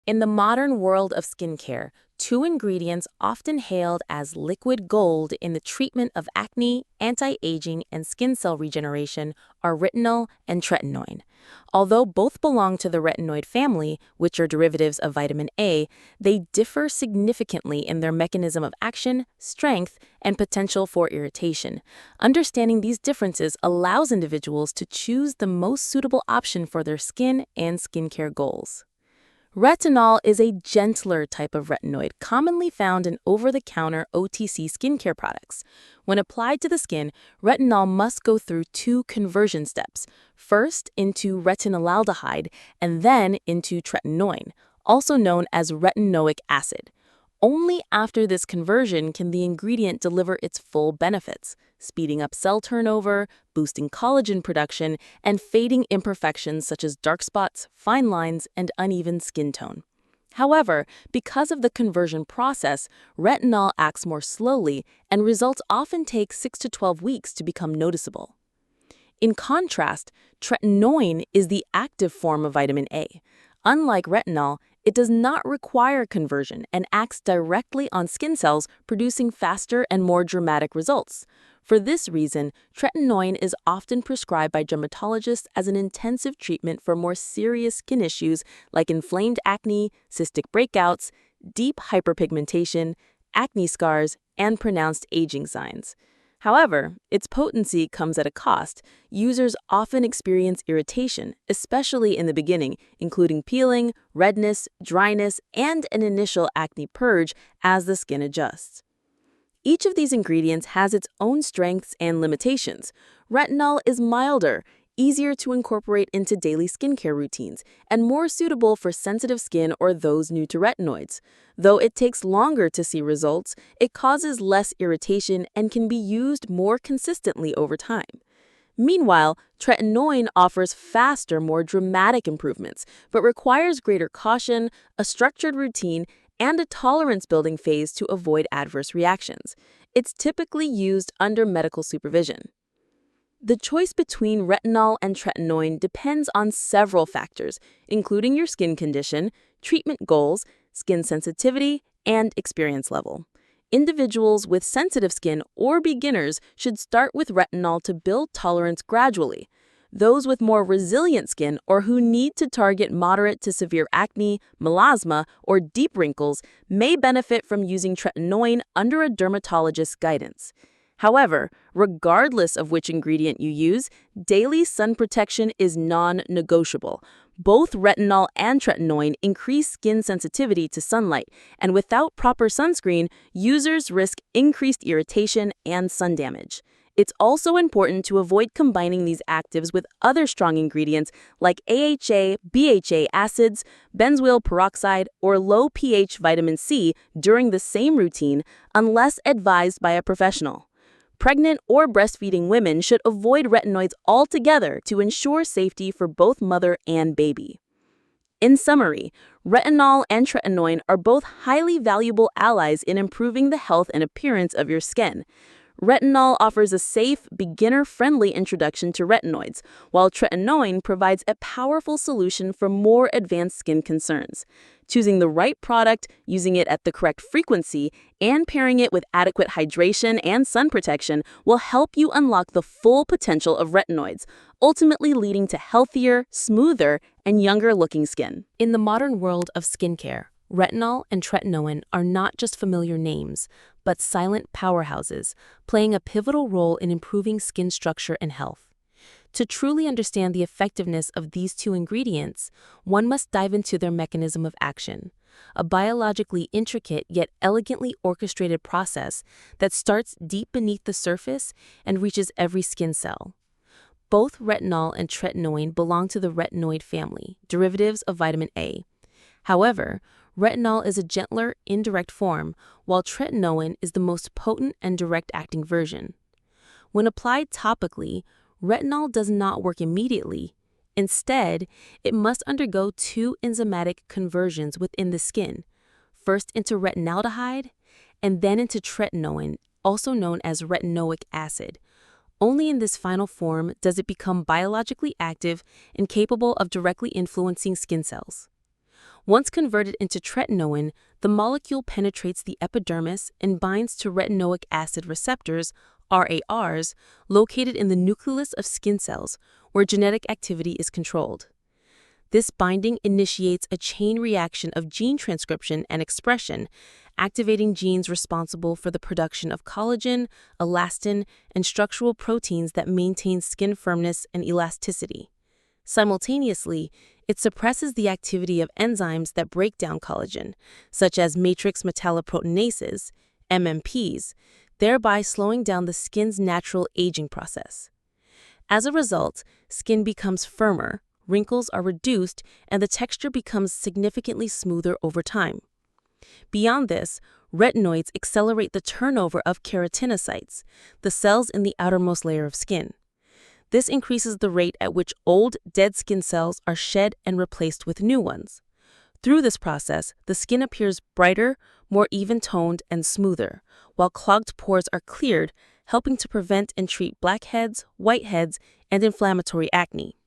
In the modern world of skincare, two ingredients often hailed as liquid gold in the treatment of acne, anti-aging, and skin cell regeneration are retinol and tretinoin. Although both belong to the retinoid family, which are derivatives of vitamin A, they differ significantly in their mechanism of action, strength, and potential for irritation. Understanding these differences allows individuals to choose the most suitable option for their skin and skincare goals. Retinol is a gentler type of retinoid commonly found in over-the-counter OTC skincare products. When applied to the skin, retinol must go through two conversion steps, first into retinolaldehyde and then into tretinoin, also known as retinoic acid. Only after this conversion can the ingredient deliver its full benefits, speeding up cell turnover, boosting collagen production, and fading imperfections such as dark spots, fine lines, and uneven skin tone. However, because of the conversion process, retinol acts more slowly, and results often take 6 to 12 weeks to become noticeable. In contrast, tretinoin is the active form of vitamin A. Unlike retinol, it does not require conversion and acts directly on skin cells, producing faster and more dramatic results. For this reason, tretinoin is often prescribed by dermatologists as an intensive treatment for more serious skin issues like inflamed acne, cystic breakouts, deep hyperpigmentation, acne scars, and pronounced aging signs. However, its potency comes at a cost. Users often experience irritation, especially in the beginning, including peeling, redness, dryness, and an initial acne purge as the skin adjusts. Each of these ingredients has its own strengths and limitations. Retinol is milder, easier to incorporate into daily skincare routines, and more suitable for sensitive skin or those new to retinoids. Though it takes longer to see results, it causes less irritation and can be used more consistently over time. Meanwhile, tretinoin offers faster, more dramatic improvements, but requires greater caution, a structured routine, and a tolerance-building phase to avoid adverse reactions. It's typically used under medical supervision. The choice between retinol and tretinoin depends on several factors, including your skin condition, treatment goals, skin sensitivity, and experience level. Individuals with sensitive skin or beginners should start with retinol to build tolerance gradually. Those with more resilient skin or who need to target moderate to severe acne, melasma, or deep wrinkles may benefit from using tretinoin under a dermatologist's guidance. However, regardless of which ingredient you use, daily sun protection is non-negotiable. Both retinol and tretinoin increase skin sensitivity to sunlight, and without proper sunscreen, users risk increased irritation and sun damage. It's also important to avoid combining these actives with other strong ingredients like AHA, BHA acids, benzoyl peroxide, or low pH vitamin C during the same routine unless advised by a professional. Pregnant or breastfeeding women should avoid retinoids altogether to ensure safety for both mother and baby. In summary, retinol and tretinoin are both highly valuable allies in improving the health and appearance of your skin. Retinol offers a safe, beginner-friendly introduction to retinoids, while tretinoin provides a powerful solution for more advanced skin concerns. Choosing the right product, using it at the correct frequency, and pairing it with adequate hydration and sun protection will help you unlock the full potential of retinoids, ultimately leading to healthier, smoother, and younger-looking skin. In the modern world of skincare, retinol and tretinoin are not just familiar names, but silent powerhouses, playing a pivotal role in improving skin structure and health. To truly understand the effectiveness of these two ingredients, one must dive into their mechanism of action, a biologically intricate yet elegantly orchestrated process that starts deep beneath the surface and reaches every skin cell. Both retinol and tretinoin belong to the retinoid family, derivatives of vitamin A. However, retinol is a gentler, indirect form, while tretinoin is the most potent and direct-acting version. When applied topically, retinol does not work immediately. Instead, it must undergo two enzymatic conversions within the skin, first into retinaldehyde and then into tretinoin, also known as retinoic acid. Only in this final form does it become biologically active and capable of directly influencing skin cells. Once converted into tretinoin, the molecule penetrates the epidermis and binds to retinoic acid receptors, RARs, located in the nucleus of skin cells, where genetic activity is controlled. This binding initiates a chain reaction of gene transcription and expression, activating genes responsible for the production of collagen, elastin, and structural proteins that maintain skin firmness and elasticity. Simultaneously, it suppresses the activity of enzymes that break down collagen, such as matrix metalloproteinases, MMPs, thereby slowing down the skin's natural aging process. As a result, skin becomes firmer, wrinkles are reduced, and the texture becomes significantly smoother over time. Beyond this, retinoids accelerate the turnover of keratinocytes, the cells in the outermost layer of skin. This increases the rate at which old, dead skin cells are shed and replaced with new ones. Through this process, the skin appears brighter, more even-toned, and smoother, while clogged pores are cleared, helping to prevent and treat blackheads, whiteheads, and inflammatory acne.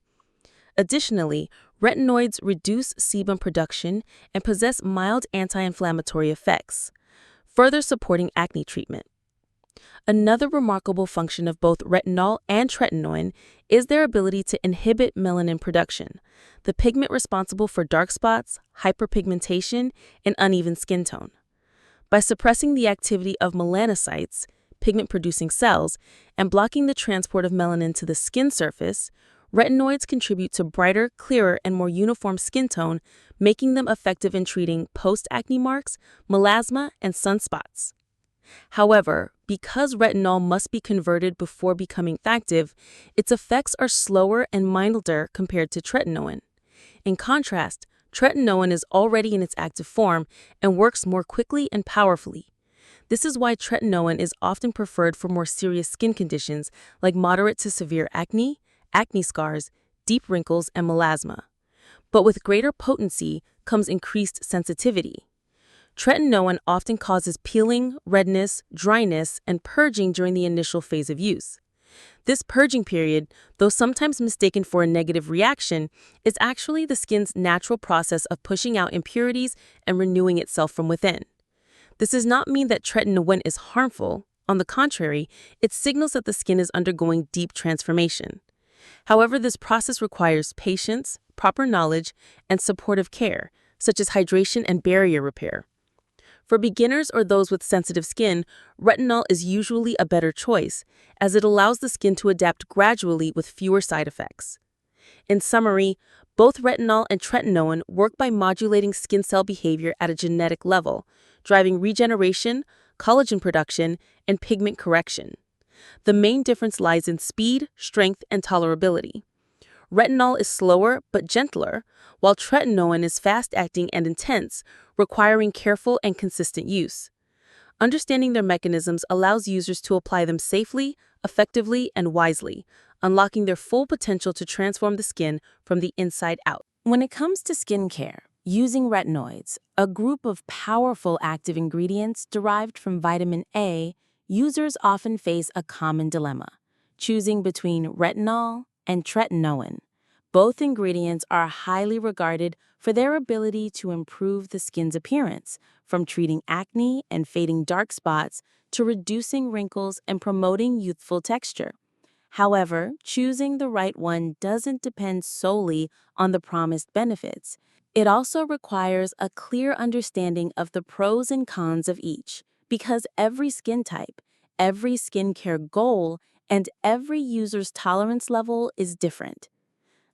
Additionally, retinoids reduce sebum production and possess mild anti-inflammatory effects, further supporting acne treatment. Another remarkable function of both retinol and tretinoin is their ability to inhibit melanin production, the pigment responsible for dark spots, hyperpigmentation, and uneven skin tone. By suppressing the activity of melanocytes, pigment-producing cells, and blocking the transport of melanin to the skin surface, retinoids contribute to brighter, clearer, and more uniform skin tone, making them effective in treating post-acne marks, melasma, and sunspots. However, because retinol must be converted before becoming active, its effects are slower and milder compared to tretinoin. In contrast, tretinoin is already in its active form and works more quickly and powerfully. This is why tretinoin is often preferred for more serious skin conditions like moderate to severe acne, acne scars, deep wrinkles, and melasma. But with greater potency comes increased sensitivity. Tretinoin often causes peeling, redness, dryness, and purging during the initial phase of use. This purging period, though sometimes mistaken for a negative reaction, is actually the skin's natural process of pushing out impurities and renewing itself from within. This does not mean that tretinoin is harmful. On the contrary, it signals that the skin is undergoing deep transformation. However, this process requires patience, proper knowledge, and supportive care, such as hydration and barrier repair. For beginners or those with sensitive skin, retinol is usually a better choice, as it allows the skin to adapt gradually with fewer side effects. In summary, both retinol and tretinoin work by modulating skin cell behavior at a genetic level, driving regeneration, collagen production, and pigment correction. The main difference lies in speed, strength, and tolerability. Retinol is slower but gentler, while tretinoin is fast-acting and intense, requiring careful and consistent use. Understanding their mechanisms allows users to apply them safely, effectively, and wisely, unlocking their full potential to transform the skin from the inside out. When it comes to skincare, using retinoids, a group of powerful active ingredients derived from vitamin A, users often face a common dilemma, choosing between retinol and tretinoin. Both ingredients are highly regarded for their ability to improve the skin's appearance, from treating acne and fading dark spots to reducing wrinkles and promoting youthful texture. However, choosing the right one doesn't depend solely on the promised benefits. It also requires a clear understanding of the pros and cons of each, because every skin type, every skincare goal, and every user's tolerance level is different.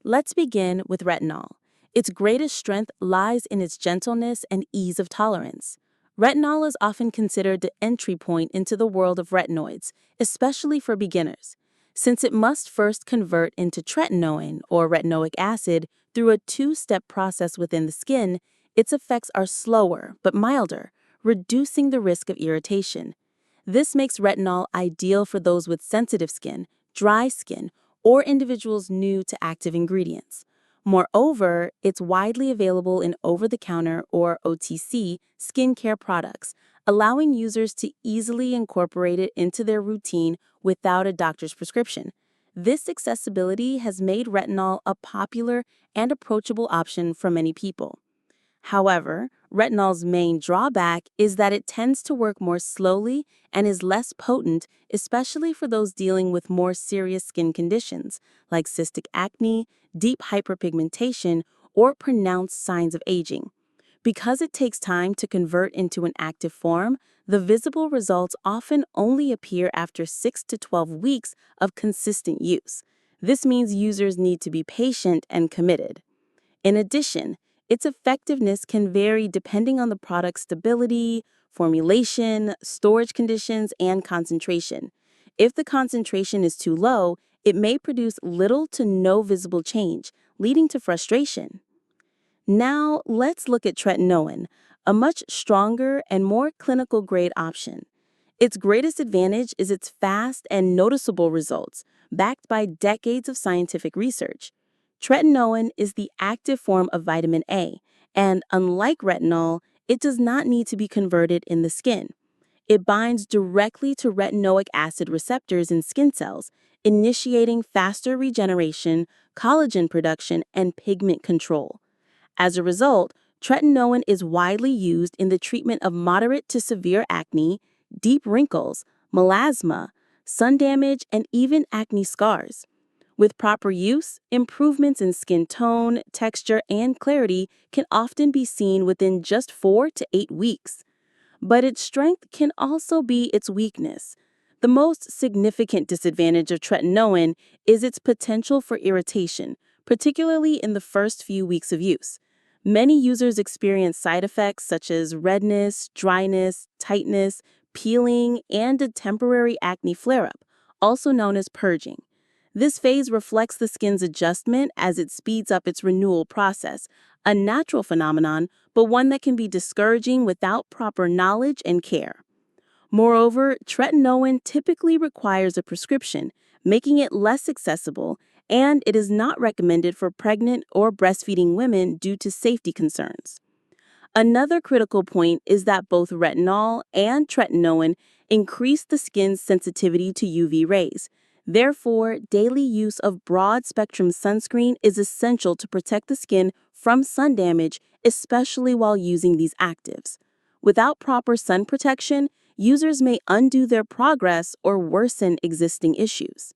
Let's begin with retinol. Its greatest strength lies in its gentleness and ease of tolerance. Retinol is often considered the entry point into the world of retinoids, especially for beginners, since it must first convert into tretinoin or retinoic acid through a two-step process within the skin. Its effects are slower but milder, reducing the risk of irritation. This makes retinol ideal for those with sensitive skin, dry skin, or individuals new to active ingredients. Moreover, it's widely available in over-the-counter or OTC skincare products, allowing users to easily incorporate it into their routine without a doctor's prescription. This accessibility has made retinol a popular and approachable option for many people. However, retinol's main drawback is that it tends to work more slowly and is less potent, especially for those dealing with more serious skin conditions like cystic acne, deep hyperpigmentation, or pronounced signs of aging. Because it takes time to convert into an active form, the visible results often only appear after 6 to 12 weeks of consistent use. This means users need to be patient and committed. In addition, its effectiveness can vary depending on the product's stability, formulation, storage conditions, and concentration. If the concentration is too low, it may produce little to no visible change, leading to frustration. Now, let's look at tretinoin, a much stronger and more clinical grade option. Its greatest advantage is its fast and noticeable results, backed by decades of scientific research. Tretinoin is the active form of vitamin A, and unlike retinol, it does not need to be converted in the skin. It binds directly to retinoic acid receptors in skin cells, initiating faster regeneration, collagen production, and pigment control. As a result, tretinoin is widely used in the treatment of moderate to severe acne, deep wrinkles, melasma, sun damage, and even acne scars. With proper use, improvements in skin tone, texture, and clarity can often be seen within just 4 to 8 weeks. But its strength can also be its weakness. The most significant disadvantage of tretinoin is its potential for irritation, particularly in the first few weeks of use. Many users experience side effects such as redness, dryness, tightness, peeling, and a temporary acne flare-up, also known as purging. This phase reflects the skin's adjustment as it speeds up its renewal process, a natural phenomenon, but one that can be discouraging without proper knowledge and care. Moreover, tretinoin typically requires a prescription, making it less accessible, and it is not recommended for pregnant or breastfeeding women due to safety concerns. Another critical point is that both retinol and tretinoin increase the skin's sensitivity to UV rays. Therefore, daily use of broad-spectrum sunscreen is essential to protect the skin from sun damage, especially while using these actives. Without proper sun protection, users may undo their progress or worsen existing issues.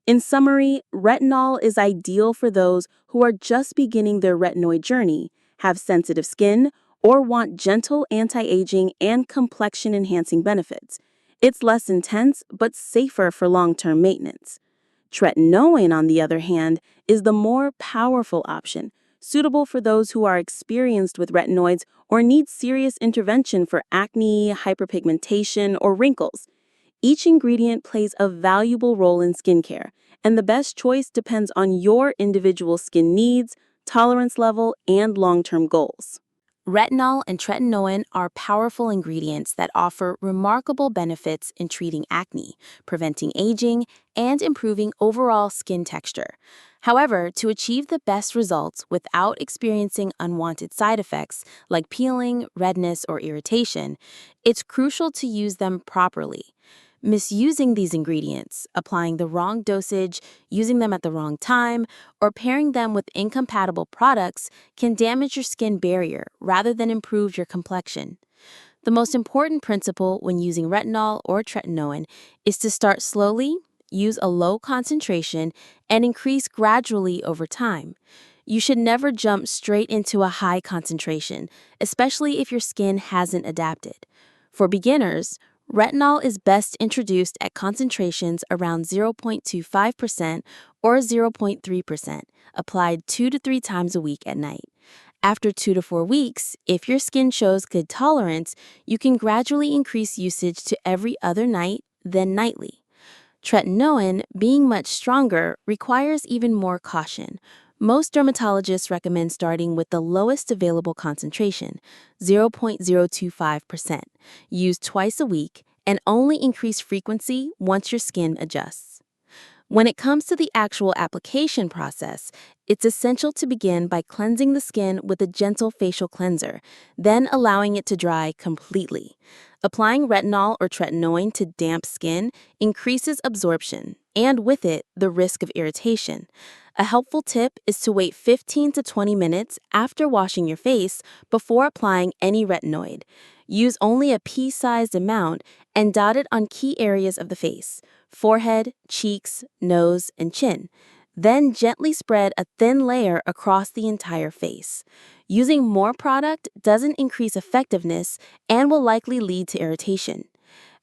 In summary, retinol is ideal for those who are just beginning their retinoid journey, have sensitive skin, or want gentle anti-aging and complexion-enhancing benefits. It's less intense but safer for long-term maintenance. Tretinoin, on the other hand, is the more powerful option, suitable for those who are experienced with retinoids or need serious intervention for acne, hyperpigmentation, or wrinkles. Each ingredient plays a valuable role in skincare, and the best choice depends on your individual skin needs, tolerance level, and long-term goals. Retinol and tretinoin are powerful ingredients that offer remarkable benefits in treating acne, preventing aging, and improving overall skin texture. However, to achieve the best results without experiencing unwanted side effects like peeling, redness, or irritation, it's crucial to use them properly. Misusing these ingredients, applying the wrong dosage, using them at the wrong time, or pairing them with incompatible products can damage your skin barrier rather than improve your complexion. The most important principle when using retinol or tretinoin is to start slowly, use a low concentration, and increase gradually over time. You should never jump straight into a high concentration, especially if your skin hasn't adapted. For beginners, retinol is best introduced at concentrations around 0.25% or 0.3%, applied 2 to 3 times a week at night. After 2 to 4 weeks, if your skin shows good tolerance, you can gradually increase usage to every other night, then nightly. Tretinoin, being much stronger, requires even more caution. Most dermatologists recommend starting with the lowest available concentration, 0.025%, used twice a week, and only increase frequency once your skin adjusts. When it comes to the actual application process, it's essential to begin by cleansing the skin with a gentle facial cleanser, then allowing it to dry completely. Applying retinol or tretinoin to damp skin increases absorption, and with it, the risk of irritation. A helpful tip is to wait 15 to 20 minutes after washing your face before applying any retinoid. Use only a pea-sized amount and dot it on key areas of the face: forehead, cheeks, nose, and chin. Then gently spread a thin layer across the entire face. Using more product doesn't increase effectiveness and will likely lead to irritation.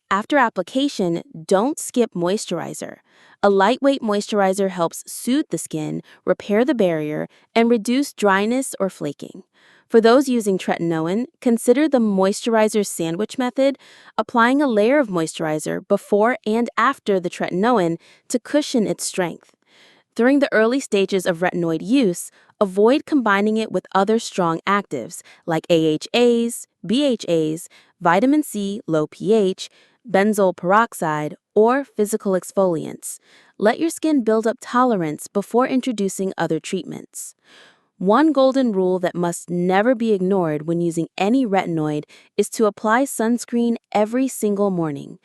After application, don't skip moisturizer. A lightweight moisturizer helps soothe the skin, repair the barrier, and reduce dryness or flaking. For those using tretinoin, consider the moisturizer sandwich method, applying a layer of moisturizer before and after the tretinoin to cushion its strength. During the early stages of retinoid use, avoid combining it with other strong actives like AHAs, BHAs, vitamin C, low pH, benzoyl peroxide, or physical exfoliants. Let your skin build up tolerance before introducing other treatments. One golden rule that must never be ignored when using any retinoid is to apply sunscreen every single morning.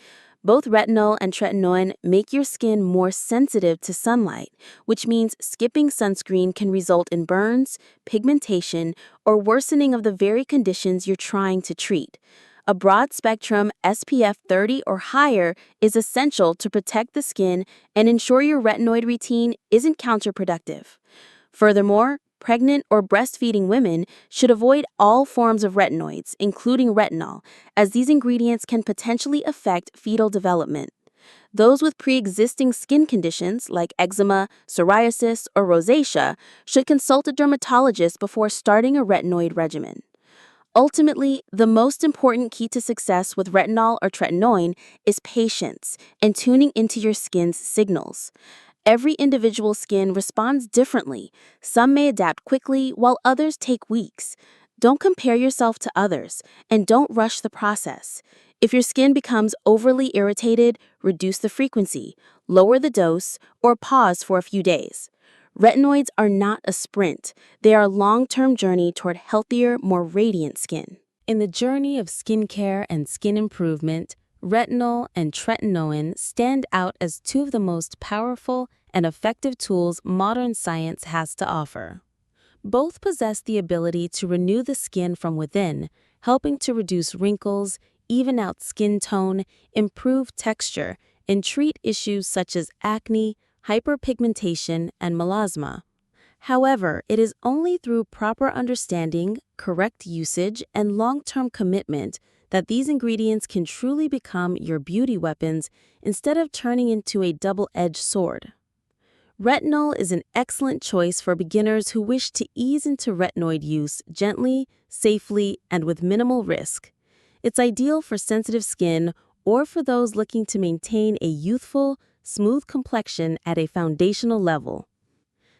Both retinol and tretinoin make your skin more sensitive to sunlight, which means skipping sunscreen can result in burns, pigmentation, or worsening of the very conditions you're trying to treat. A broad-spectrum SPF 30 or higher is essential to protect the skin and ensure your retinoid routine isn't counterproductive. Furthermore, pregnant or breastfeeding women should avoid all forms of retinoids, including retinol, as these ingredients can potentially affect fetal development. Those with pre-existing skin conditions like eczema, psoriasis, or rosacea should consult a dermatologist before starting a retinoid regimen. Ultimately, the most important key to success with retinol or tretinoin is patience and tuning into your skin's signals. Every individual skin responds differently. Some may adapt quickly, while others take weeks. Don't compare yourself to others, and don't rush the process. If your skin becomes overly irritated, reduce the frequency, lower the dose, or pause for a few days. Retinoids are not a sprint. They are a long-term journey toward healthier, more radiant skin. In the journey of skincare and skin improvement, retinol and tretinoin stand out as two of the most powerful and effective tools modern science has to offer. Both possess the ability to renew the skin from within, helping to reduce wrinkles, even out skin tone, improve texture, and treat issues such as acne, hyperpigmentation, and melasma. However, it is only through proper understanding, correct usage, and long-term commitment that these ingredients can truly become your beauty weapons instead of turning into a double-edged sword. Retinol is an excellent choice for beginners who wish to ease into retinoid use gently, safely, and with minimal risk. It's ideal for sensitive skin or for those looking to maintain a youthful, smooth complexion at a foundational level.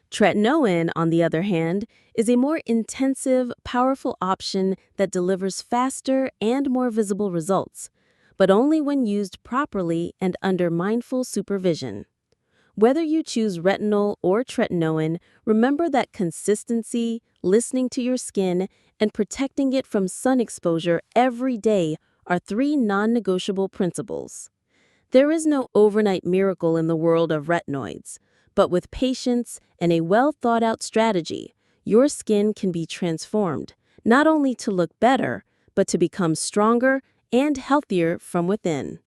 Tretinoin, on the other hand, is a more intensive, powerful option that delivers faster and more visible results, but only when used properly and under mindful supervision. Whether you choose retinol or tretinoin, remember that consistency, listening to your skin, and protecting it from sun exposure every day are three non-negotiable principles. There is no overnight miracle in the world of retinoids, but with patience and a well-thought-out strategy, your skin can be transformed, not only to look better, but to become stronger and healthier from within.